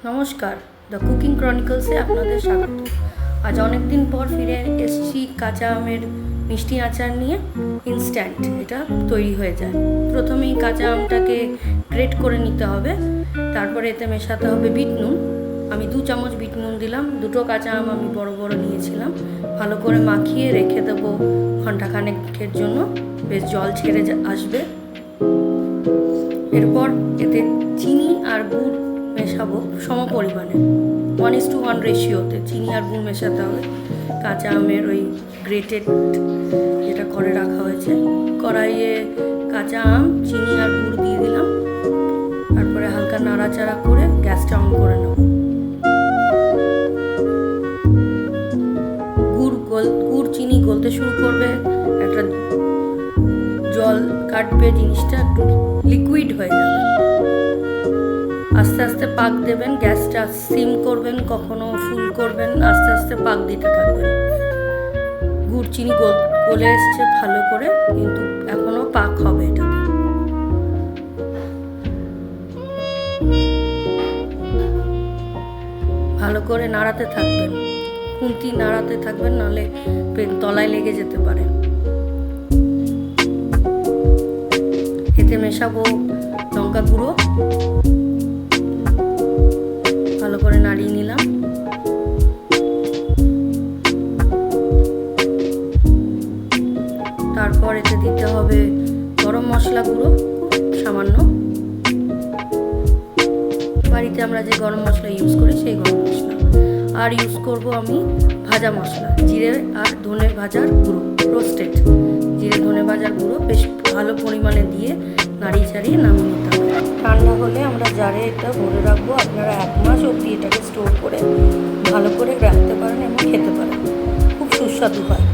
নমস্কার, the cooking ক্রনিকলসে আপনাদের স্বাগত। আজ অনেক দিন পর ফিরে এসেছি কাঁচা আমের মিষ্টি আচার নিয়ে। ইনস্ট্যান্ট এটা তৈরি হয়ে যায়। প্রথমেই কাঁচা আমটাকে গ্রেট করে নিতে হবে, তারপরে এতে মেশাতে হবে বিট নুন। আমি 2 চামচ বিট নুন দিলাম। 2টো কাঁচা আম আমি বড় বড় নিয়েছিলাম। ভালো করে মাখিয়ে রেখে দেবো ঘন্টাখানেকের জন্য, বেশ জল ছেড়ে আসবে। এরপর এতে চিনি আর গুড় মেশাবো সম পরিমাণে, 1:1 রেশিওতে চিনি আর গুড় মেশাতে হবে। কাঁচা আমের ওই গ্রেটেড যেটা করে রাখা হয়েছে, কড়াইয়ে কাঁচা আম, চিনি আর গুড় দিয়ে দিলাম। তারপরে হালকা নাড়াচাড়া করে গ্যাসটা অন করে নেব। গুড় চিনি গলতে শুরু করবে, একটা জল কাটবে, জিনিসটা একটু লিকুইড হয়ে যাবে। আস্তে আস্তে পাক দেবেন, গ্যাসটা সিম করবেন, কখনো ফুল করবেন, আস্তে আস্তে পাক দিতে থাকবেন। গুড় চিনি গলে এসছে ভালো করে, কিন্তু এখনো পাক হবে। এটাতে ভালো করে নাড়াতে থাকবেন, খুন্তি নাড়াতে থাকবেন, নাহলে তলায় লেগে যেতে পারে। এতে মেশাবো লঙ্কা গুঁড়ো, ভালো করে নাড়িয়ে নিলাম। তারপর এতে দিতে হবে গরম মশলা গুঁড়ো, সামান্য। বাড়িতে আমরা যে গরম মশলা ইউজ করি সেই গরম মশলা। আর ইউজ করব আমি ভাজা মশলা, জিরে আর ধনে ভাজার গুঁড়ো, রোস্টেড জিরে ধনে ভাজার গুঁড়ো বেশ ভালো পরিমাণে দিয়ে নাড়িয়ে চাড়িয়ে নামিয়ে নিতে হবে। ঠান্ডা হলে আমরা জারে এটা ভরে রাখবো। আপনারা 1 মাস অবধি এটাকে স্টোর করে ভালো করে রাখতে পারেন এবং খেতে পারেন। খুব সুস্বাদু হয়।